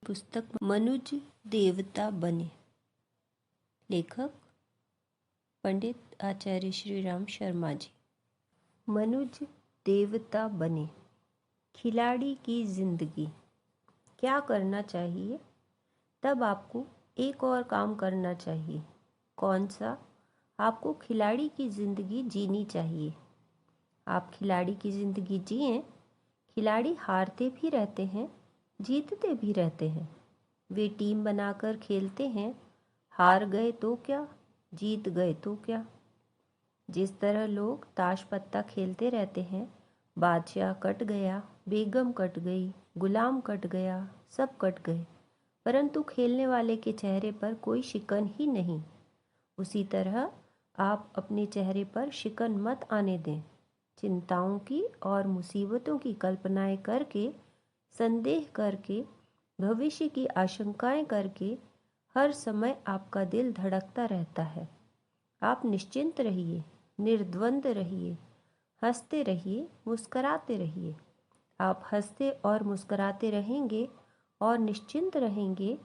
पुस्तक मनुज देवता बने। लेखक पंडित आचार्य श्री राम शर्मा जी। मनुज देवता बने, खिलाड़ी की जिंदगी। क्या करना चाहिए? तब आपको एक और काम करना चाहिए। कौन सा? आपको खिलाड़ी की ज़िंदगी जीनी चाहिए। आप खिलाड़ी की ज़िंदगी जिएं। खिलाड़ी हारते भी रहते हैं, जीतते भी रहते हैं। वे टीम बनाकर खेलते हैं। हार गए तो क्या, जीत गए तो क्या। जिस तरह लोग ताश पत्ता खेलते रहते हैं, बादशाह कट गया, बेगम कट गई, गुलाम कट गया, सब कट गए, परंतु खेलने वाले के चेहरे पर कोई शिकन ही नहीं। उसी तरह आप अपने चेहरे पर शिकन मत आने दें। चिंताओं की और मुसीबतों की कल्पनाएं करके, संदेह करके, भविष्य की आशंकाएं करके हर समय आपका दिल धड़कता रहता है। आप निश्चिंत रहिए, निर्द्वंद रहिए, हंसते रहिए, मुस्कराते रहिए। आप हंसते और मुस्कराते रहेंगे और निश्चिंत रहेंगे,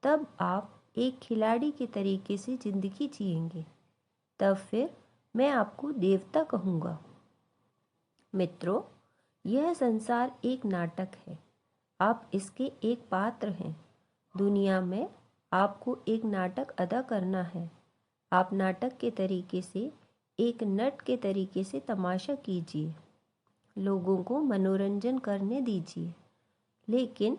तब आप एक खिलाड़ी के तरीके से ज़िंदगी जिएंगे। तब फिर मैं आपको देवता कहूँगा। मित्रों, यह संसार एक नाटक है। आप इसके एक पात्र हैं। दुनिया में आपको एक नाटक अदा करना है। आप नाटक के तरीके से, एक नट के तरीके से तमाशा कीजिए। लोगों को मनोरंजन करने दीजिए, लेकिन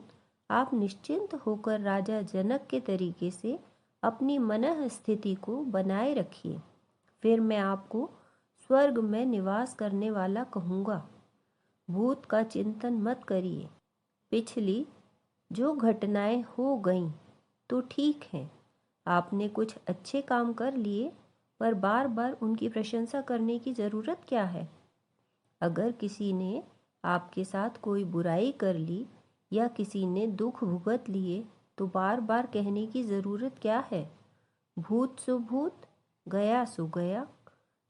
आप निश्चिंत होकर राजा जनक के तरीके से अपनी मनः स्थिति को बनाए रखिए। फिर मैं आपको स्वर्ग में निवास करने वाला कहूँगा। भूत का चिंतन मत करिए। पिछली जो घटनाएं हो गईं तो ठीक हैं। आपने कुछ अच्छे काम कर लिए, पर बार बार उनकी प्रशंसा करने की ज़रूरत क्या है? अगर किसी ने आपके साथ कोई बुराई कर ली या किसी ने दुख भुगत लिए, तो बार बार कहने की ज़रूरत क्या है? भूत सो भूत, गया सो गया।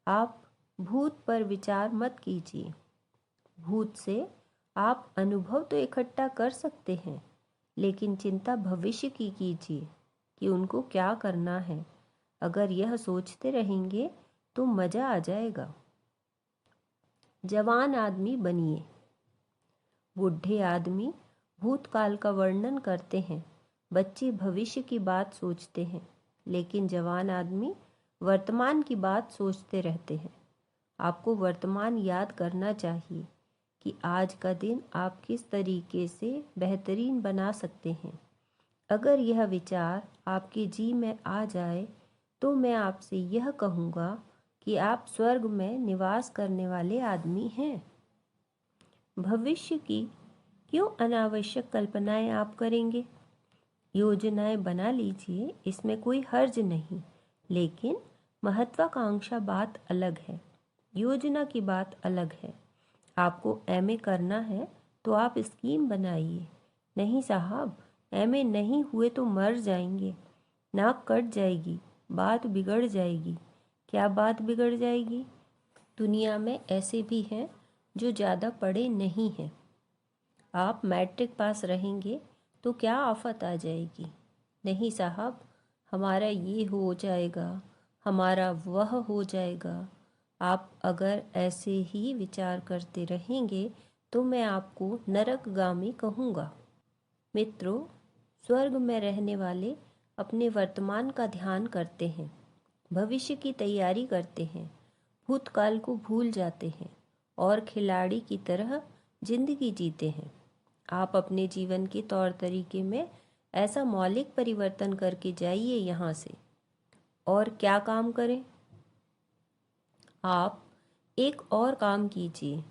आप भूत पर विचार मत कीजिए। भूत से आप अनुभव तो इकट्ठा कर सकते हैं, लेकिन चिंता भविष्य की कीजिए कि उनको क्या करना है। अगर यह सोचते रहेंगे तो मज़ा आ जाएगा। जवान आदमी बनिए। बूढ़े आदमी भूतकाल का वर्णन करते हैं, बच्चे भविष्य की बात सोचते हैं, लेकिन जवान आदमी वर्तमान की बात सोचते रहते हैं। आपको वर्तमान याद करना चाहिए कि आज का दिन आप किस तरीके से बेहतरीन बना सकते हैं। अगर यह विचार आपके जी में आ जाए, तो मैं आपसे यह कहूँगा कि आप स्वर्ग में निवास करने वाले आदमी हैं। भविष्य की क्यों अनावश्यक कल्पनाएं आप करेंगे? योजनाएं बना लीजिए, इसमें कोई हर्ज नहीं, लेकिन महत्वाकांक्षा बात अलग है, योजना की बात अलग है। आपको एमए करना है तो आप स्कीम बनाइए। नहीं साहब, एमए नहीं हुए तो मर जाएंगे, नाक कट जाएगी, बात बिगड़ जाएगी। क्या बात बिगड़ जाएगी? दुनिया में ऐसे भी हैं जो ज़्यादा पढ़े नहीं हैं। आप मैट्रिक पास रहेंगे तो क्या आफत आ जाएगी? नहीं साहब, हमारा ये हो जाएगा, हमारा वह हो जाएगा। आप अगर ऐसे ही विचार करते रहेंगे तो मैं आपको नरकगामी कहूँगा। मित्रों, स्वर्ग में रहने वाले अपने वर्तमान का ध्यान करते हैं, भविष्य की तैयारी करते हैं, भूतकाल को भूल जाते हैं और खिलाड़ी की तरह जिंदगी जीते हैं। आप अपने जीवन के तौर तरीके में ऐसा मौलिक परिवर्तन करके जाइए यहाँ से। और क्या काम करें? आप एक और काम कीजिए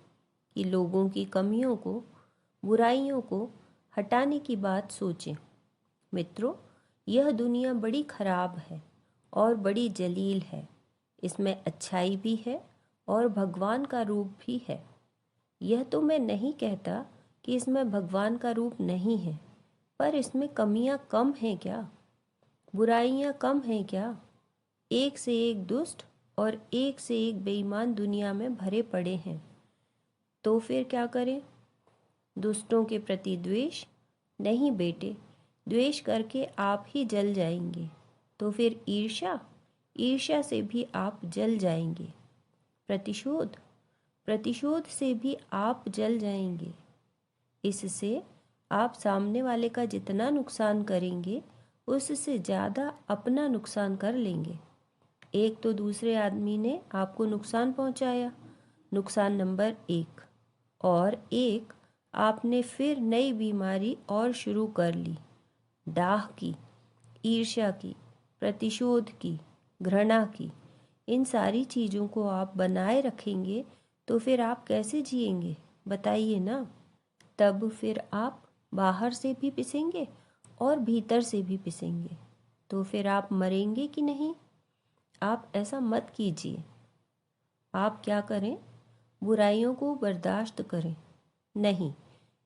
कि लोगों की कमियों को, बुराइयों को हटाने की बात सोचें। मित्रों, यह दुनिया बड़ी खराब है और बड़ी जलील है। इसमें अच्छाई भी है और भगवान का रूप भी है। यह तो मैं नहीं कहता कि इसमें भगवान का रूप नहीं है, पर इसमें कमियां कम हैं क्या? बुराइयां कम हैं क्या? एक से एक दुष्ट और एक से एक बेईमान दुनिया में भरे पड़े हैं। तो फिर क्या करें? दुष्टों के प्रति द्वेष नहीं बेटे, द्वेष करके आप ही जल जाएंगे। तो फिर ईर्ष्या, ईर्ष्या से भी आप जल जाएंगे। प्रतिशोध, प्रतिशोध से भी आप जल जाएंगे। इससे आप सामने वाले का जितना नुकसान करेंगे उससे ज़्यादा अपना नुकसान कर लेंगे। एक तो दूसरे आदमी ने आपको नुकसान पहुंचाया, नुकसान नंबर 1, और एक आपने फिर नई बीमारी और शुरू कर ली, डाह की, ईर्ष्या की, प्रतिशोध की, घृणा की। इन सारी चीज़ों को आप बनाए रखेंगे तो फिर आप कैसे जिएंगे बताइए ना। तब फिर आप बाहर से भी पिसेंगे और भीतर से भी पिसेंगे, तो फिर आप मरेंगे कि नहीं। आप ऐसा मत कीजिए। आप क्या करें, बुराइयों को बर्दाश्त करें। नहीं,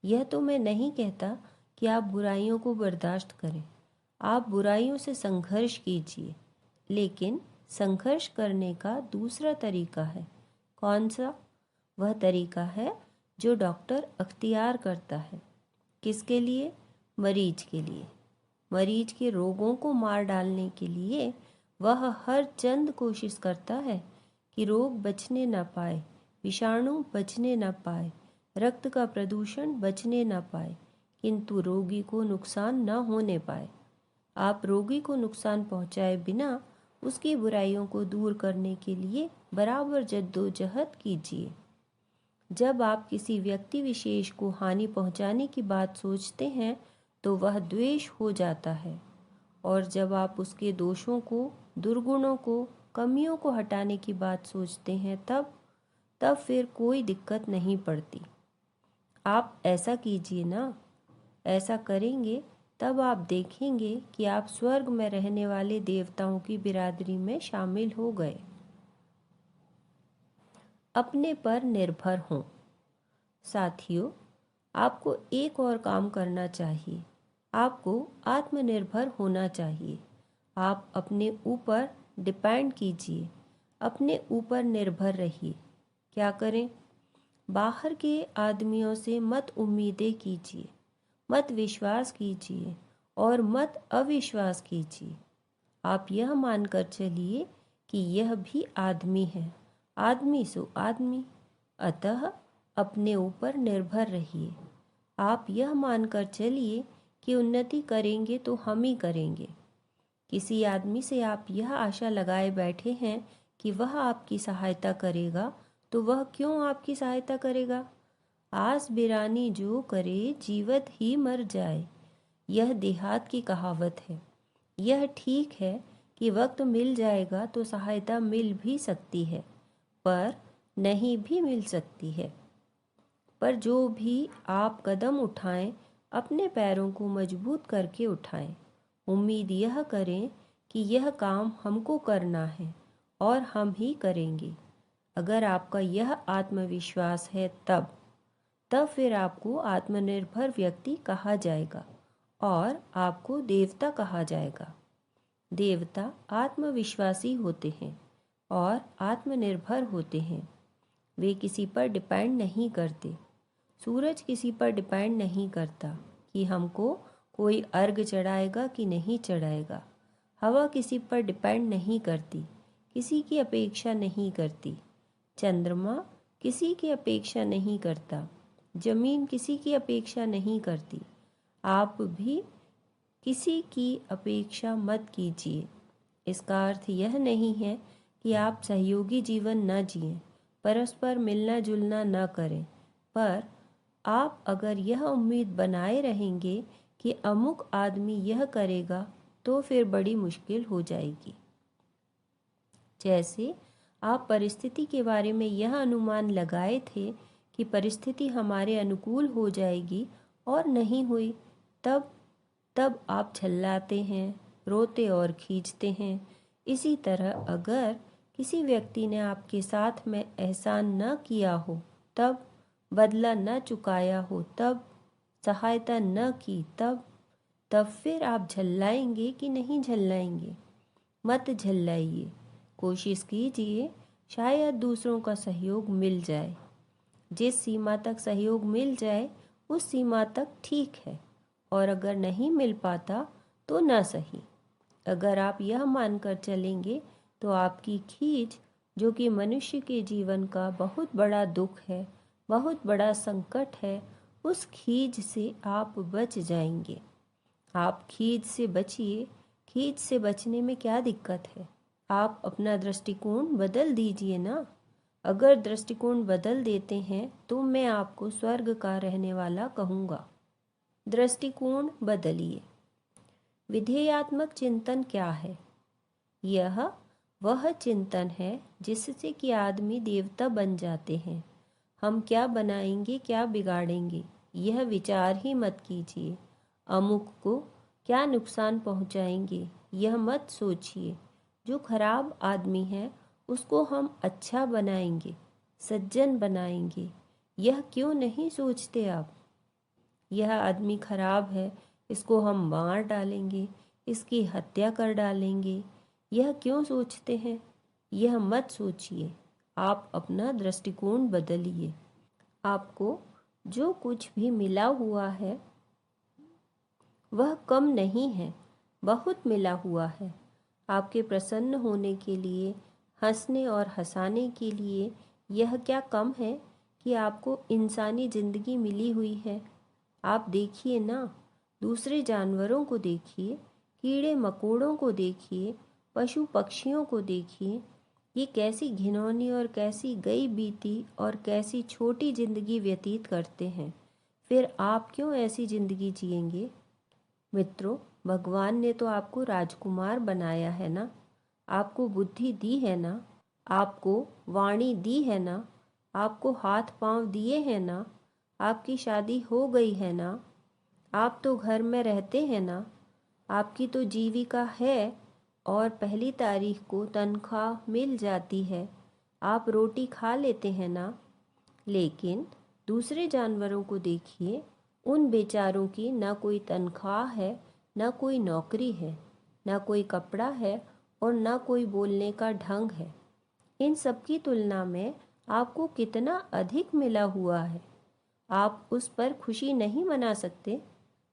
यह तो मैं नहीं कहता कि आप बुराइयों को बर्दाश्त करें। आप बुराइयों से संघर्ष कीजिए, लेकिन संघर्ष करने का दूसरा तरीका है। कौन सा? वह तरीका है जो डॉक्टर अख्तियार करता है। किसके लिए? मरीज के लिए। मरीज के रोगों को मार डालने के लिए वह हर चंद कोशिश करता है कि रोग बचने न पाए, विषाणु बचने न पाए, रक्त का प्रदूषण बचने न पाए, किंतु रोगी को नुकसान न होने पाए। आप रोगी को नुकसान पहुंचाए बिना उसकी बुराइयों को दूर करने के लिए बराबर जद्दोजहद कीजिए। जब आप किसी व्यक्ति विशेष को हानि पहुंचाने की बात सोचते हैं तो वह द्वेष हो जाता है, और जब आप उसके दोषों को, दुर्गुणों को, कमियों को हटाने की बात सोचते हैं तब फिर कोई दिक्कत नहीं पड़ती। आप ऐसा कीजिए ना। ऐसा करेंगे तब आप देखेंगे कि आप स्वर्ग में रहने वाले देवताओं की बिरादरी में शामिल हो गए। अपने पर निर्भर हों। साथियों, आपको एक और काम करना चाहिए। आपको आत्मनिर्भर होना चाहिए। आप अपने ऊपर डिपेंड कीजिए, अपने ऊपर निर्भर रहिए। क्या करें? बाहर के आदमियों से मत उम्मीदें कीजिए, मत विश्वास कीजिए और मत अविश्वास कीजिए। आप यह मानकर चलिए कि यह भी आदमी है, आदमी सो आदमी। अतः अपने ऊपर निर्भर रहिए। आप यह मानकर चलिए कि उन्नति करेंगे तो हम ही करेंगे। किसी आदमी से आप यह आशा लगाए बैठे हैं कि वह आपकी सहायता करेगा, तो वह क्यों आपकी सहायता करेगा? आस बिरानी जो करे जीवत ही मर जाए, यह देहात की कहावत है। यह ठीक है कि वक्त मिल जाएगा तो सहायता मिल भी सकती है, पर नहीं भी मिल सकती है। पर जो भी आप कदम उठाएं, अपने पैरों को मजबूत करके उठाएं। उम्मीद यह करें कि यह काम हमको करना है और हम ही करेंगे। अगर आपका यह आत्मविश्वास है तब फिर आपको आत्मनिर्भर व्यक्ति कहा जाएगा और आपको देवता कहा जाएगा। देवता आत्मविश्वासी होते हैं और आत्मनिर्भर होते हैं। वे किसी पर डिपेंड नहीं करते। सूरज किसी पर डिपेंड नहीं करता कि हमको कोई अर्घ चढ़ाएगा कि नहीं चढ़ाएगा। हवा किसी पर डिपेंड नहीं करती, किसी की अपेक्षा नहीं करती। चंद्रमा किसी की अपेक्षा नहीं करता, जमीन किसी की अपेक्षा नहीं करती। आप भी किसी की अपेक्षा मत कीजिए। इसका अर्थ यह नहीं है कि आप सहयोगी जीवन न जिएं, परस्पर मिलना जुलना न करें, पर आप अगर यह उम्मीद बनाए रहेंगे कि अमुक आदमी यह करेगा तो फिर बड़ी मुश्किल हो जाएगी। जैसे आप परिस्थिति के बारे में यह अनुमान लगाए थे कि परिस्थिति हमारे अनुकूल हो जाएगी और नहीं हुई, तब आप झल्लाते हैं, रोते और खींचते हैं। इसी तरह अगर किसी व्यक्ति ने आपके साथ में एहसान न किया हो, तब बदला न चुकाया हो, तब सहायता न की, तब फिर आप झल्लाएंगे कि नहीं झल्लाएंगे? मत झल्लाइए। कोशिश कीजिए, शायद दूसरों का सहयोग मिल जाए। जिस सीमा तक सहयोग मिल जाए उस सीमा तक ठीक है, और अगर नहीं मिल पाता तो न सही। अगर आप यह मानकर चलेंगे तो आपकी खींच, जो कि मनुष्य के जीवन का बहुत बड़ा दुख है, बहुत बड़ा संकट है, उस खींच से आप बच जाएंगे। आप खींच से बचिए। खींच से बचने में क्या दिक्कत है? आप अपना दृष्टिकोण बदल दीजिए ना। अगर दृष्टिकोण बदल देते हैं तो मैं आपको स्वर्ग का रहने वाला कहूँगा। दृष्टिकोण बदलिए। विधेयात्मक चिंतन क्या है? यह वह चिंतन है जिससे कि आदमी देवता बन जाते हैं। हम क्या बनाएंगे, क्या बिगाड़ेंगे, यह विचार ही मत कीजिए। अमुक को क्या नुकसान पहुंचाएंगे, यह मत सोचिए। जो खराब आदमी है उसको हम अच्छा बनाएंगे, सज्जन बनाएंगे, यह क्यों नहीं सोचते आप? यह आदमी खराब है, इसको हम मार डालेंगे, इसकी हत्या कर डालेंगे, यह क्यों सोचते हैं? यह मत सोचिए। आप अपना दृष्टिकोण बदलिए। आपको जो कुछ भी मिला हुआ है वह कम नहीं है, बहुत मिला हुआ है। आपके प्रसन्न होने के लिए, हंसने और हंसाने के लिए यह क्या कम है कि आपको इंसानी ज़िंदगी मिली हुई है? आप देखिए ना, दूसरे जानवरों को देखिए, कीड़े मकोड़ों को देखिए, पशु पक्षियों को देखिए। ये कैसी घिनौनी और कैसी गई बीती और कैसी छोटी ज़िंदगी व्यतीत करते हैं। फिर आप क्यों ऐसी ज़िंदगी जिएंगे? मित्रों, भगवान ने तो आपको राजकुमार बनाया है ना, आपको बुद्धि दी है ना, आपको वाणी दी है ना, आपको हाथ पांव दिए हैं ना, आपकी शादी हो गई है ना, आप तो घर में रहते हैं ना, आपकी तो जीविका है और पहली तारीख को तनख्वाह मिल जाती है, आप रोटी खा लेते हैं ना। लेकिन दूसरे जानवरों को देखिए, उन बेचारों की ना कोई तनख्वाह है, ना कोई नौकरी है, ना कोई कपड़ा है और ना कोई बोलने का ढंग है। इन सब की तुलना में आपको कितना अधिक मिला हुआ है। आप उस पर खुशी नहीं मना सकते,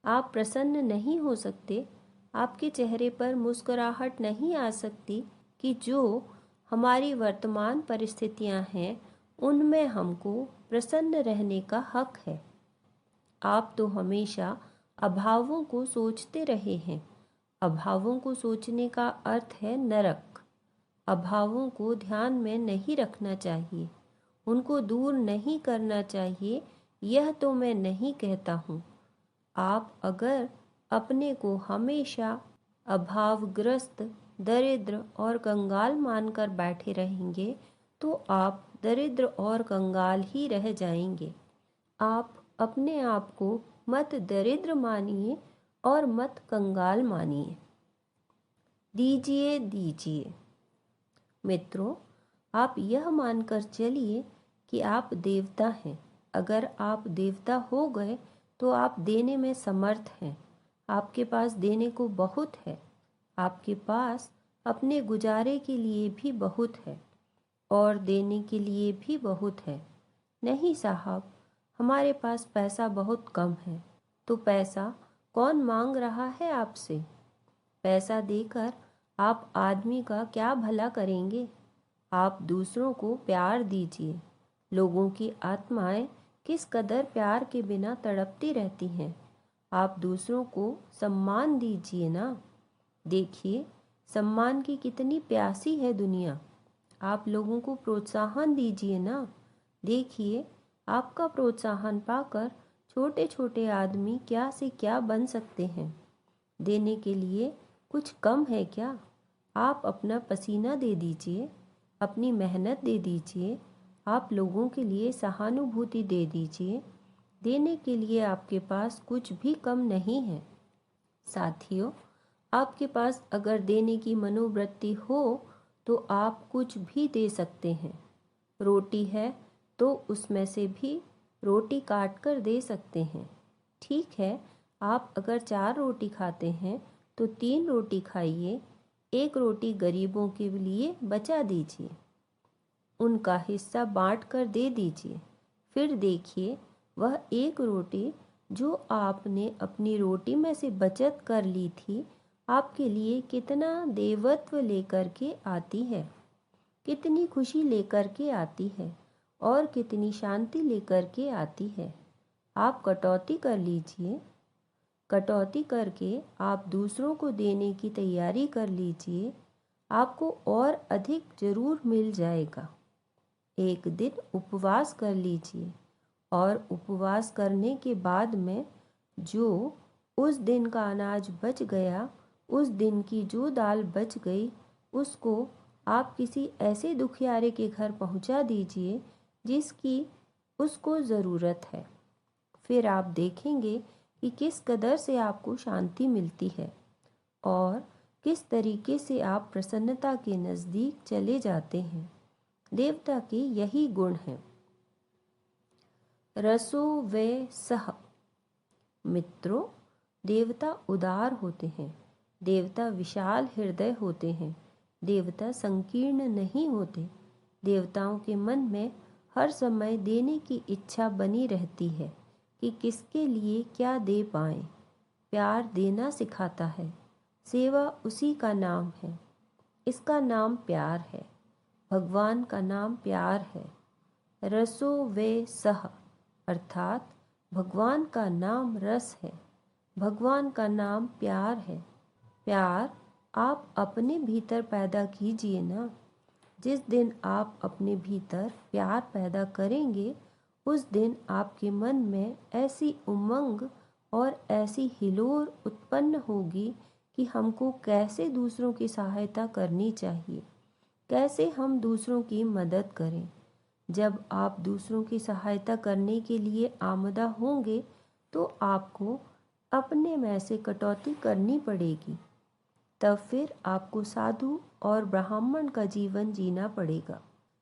आप प्रसन्न नहीं हो सकते, आपके चेहरे पर मुस्कुराहट नहीं आ सकती कि जो हमारी वर्तमान परिस्थितियां हैं उनमें हमको प्रसन्न रहने का हक है। आप तो हमेशा अभावों को सोचते रहे हैं। अभावों को सोचने का अर्थ है नरक। अभावों को ध्यान में नहीं रखना चाहिए, उनको दूर नहीं करना चाहिए, यह तो मैं नहीं कहता हूँ। आप अगर अपने को हमेशा अभावग्रस्त, दरिद्र और कंगाल मानकर बैठे रहेंगे तो आप दरिद्र और कंगाल ही रह जाएंगे। आप अपने आप को मत दरिद्र मानिए और मत कंगाल मानिए। दीजिए दीजिए। मित्रों, आप यह मानकर चलिए कि आप देवता हैं। अगर आप देवता हो गए तो आप देने में समर्थ हैं। आपके पास देने को बहुत है। आपके पास अपने गुजारे के लिए भी बहुत है और देने के लिए भी बहुत है। नहीं साहब, हमारे पास पैसा बहुत कम है। तो पैसा कौन मांग रहा है आपसे? पैसा देकर आप आदमी का क्या भला करेंगे? आप दूसरों को प्यार दीजिए। लोगों की आत्माएं किस कदर प्यार के बिना तड़पती रहती हैं। आप दूसरों को सम्मान दीजिए ना। देखिए, सम्मान की कितनी प्यासी है दुनिया। आप लोगों को प्रोत्साहन दीजिए ना। देखिए, आपका प्रोत्साहन पाकर छोटे छोटे आदमी क्या से क्या बन सकते हैं। देने के लिए कुछ कम है क्या? आप अपना पसीना दे दीजिए, अपनी मेहनत दे दीजिए, आप लोगों के लिए सहानुभूति दे दीजिए। देने के लिए आपके पास कुछ भी कम नहीं है। साथियों, आपके पास अगर देने की मनोवृत्ति हो तो आप कुछ भी दे सकते हैं। रोटी है तो उसमें से भी रोटी काट कर दे सकते हैं। ठीक है, आप अगर 4 रोटी खाते हैं तो 3 रोटी खाइए, 1 रोटी गरीबों के लिए बचा दीजिए, उनका हिस्सा बांट कर दे दीजिए। फिर देखिए, वह 1 रोटी जो आपने अपनी रोटी में से बचत कर ली थी, आपके लिए कितना देवत्व लेकर के आती है, कितनी खुशी लेकर के आती है और कितनी शांति लेकर के आती है। आप कटौती कर लीजिए, कटौती करके आप दूसरों को देने की तैयारी कर लीजिए, आपको और अधिक जरूर मिल जाएगा। एक दिन उपवास कर लीजिए और उपवास करने के बाद में जो उस दिन का अनाज बच गया, उस दिन की जो दाल बच गई, उसको आप किसी ऐसे दुखियारे के घर पहुंचा दीजिए जिसकी उसको ज़रूरत है। फिर आप देखेंगे कि किस कदर से आपको शांति मिलती है और किस तरीके से आप प्रसन्नता के नज़दीक चले जाते हैं। देवता के यही गुण हैं। रसो वे सह। मित्रों, देवता उदार होते हैं, देवता विशाल हृदय होते हैं, देवता संकीर्ण नहीं होते। देवताओं के मन में हर समय देने की इच्छा बनी रहती है कि किसके लिए क्या दे पाएं। प्यार देना सिखाता है, सेवा उसी का नाम है। इसका नाम प्यार है। भगवान का नाम प्यार है। रसो वे सह अर्थात भगवान का नाम रस है, भगवान का नाम प्यार है। प्यार आप अपने भीतर पैदा कीजिए ना। जिस दिन आप अपने भीतर प्यार पैदा करेंगे, उस दिन आपके मन में ऐसी उमंग और ऐसी हिलोर उत्पन्न होगी कि हमको कैसे दूसरों की सहायता करनी चाहिए, कैसे हम दूसरों की मदद करें। जब आप दूसरों की सहायता करने के लिए आमदा होंगे तो आपको अपने में से कटौती करनी पड़ेगी। तब फिर आपको साधु और ब्राह्मण का जीवन जीना पड़ेगा।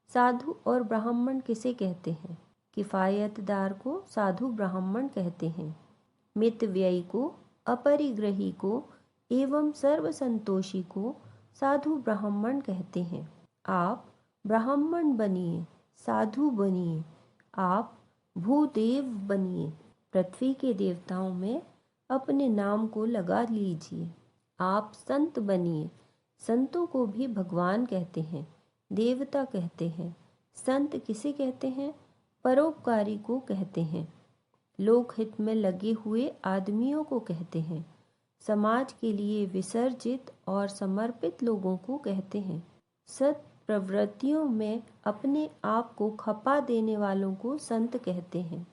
साधु और ब्राह्मण किसे कहते हैं? किफ़ायतदार को साधु ब्राह्मण कहते हैं, मितव्ययी को, अपरिग्रही को एवं सर्वसंतोषी को साधु ब्राह्मण कहते हैं। आप ब्राह्मण बनिए, साधु बनिए, आप भूदेव बनिए। पृथ्वी के देवताओं में अपने नाम को लगा लीजिए। आप संत बनिए। संतों को भी भगवान कहते हैं, देवता कहते हैं। संत किसे कहते हैं? परोपकारी को कहते हैं, लोकहित में लगे हुए आदमियों को कहते हैं, समाज के लिए विसर्जित और समर्पित लोगों को कहते हैं, सत प्रवृत्तियों में अपने आप को खपा देने वालों को संत कहते हैं।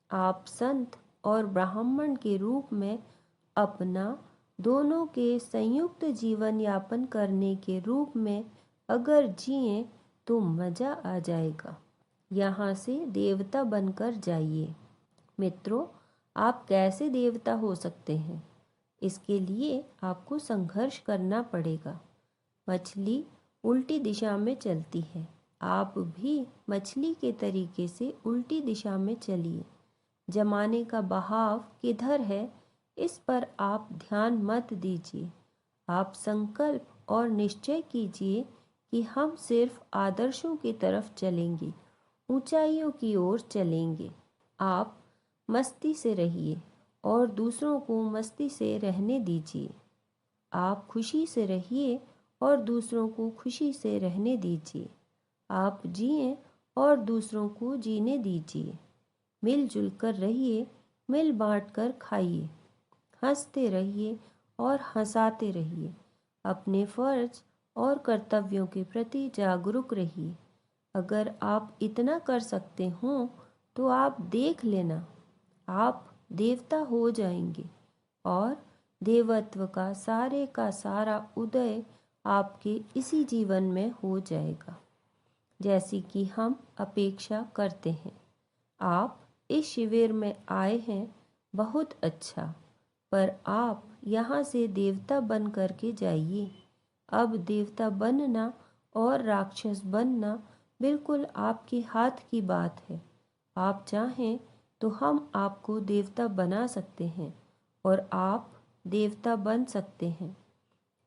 आप संत और ब्राह्मण के रूप में अपना दोनों के संयुक्त जीवन यापन करने के रूप में अगर जिए तो मज़ा आ जाएगा। यहाँ से देवता बनकर जाइए। मित्रों, आप कैसे देवता हो सकते हैं? इसके लिए आपको संघर्ष करना पड़ेगा। मछली उल्टी दिशा में चलती है, आप भी मछली के तरीके से उल्टी दिशा में चलिए। जमाने का बहाव किधर है, इस पर आप ध्यान मत दीजिए। आप संकल्प और निश्चय कीजिए कि हम सिर्फ आदर्शों की तरफ चलेंगे, ऊंचाइयों की ओर चलेंगे। आप मस्ती से रहिए और दूसरों को मस्ती से रहने दीजिए। आप खुशी से रहिए और दूसरों को खुशी से रहने दीजिए। आप जिएं और दूसरों को जीने दीजिए। मिलजुल कर रहिए, मिल बांट कर खाइए, हंसते रहिए और हंसाते रहिए। अपने फर्ज और कर्तव्यों के प्रति जागरूक रहिए। अगर आप इतना कर सकते हों तो आप देख लेना, आप देवता हो जाएंगे और देवत्व का सारा उदय आपके इसी जीवन में हो जाएगा, जैसी कि हम अपेक्षा करते हैं। आप इस शिविर में आए हैं, बहुत अच्छा, पर आप यहाँ से देवता बन करके जाइए। अब देवता बनना और राक्षस बनना बिल्कुल आपके हाथ की बात है। आप चाहें तो हम आपको देवता बना सकते हैं और आप देवता बन सकते हैं।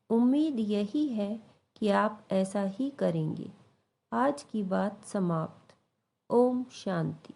उम्मीद यही है कि आप ऐसा ही करेंगे। आज की बात समाप्त। ओम शांति।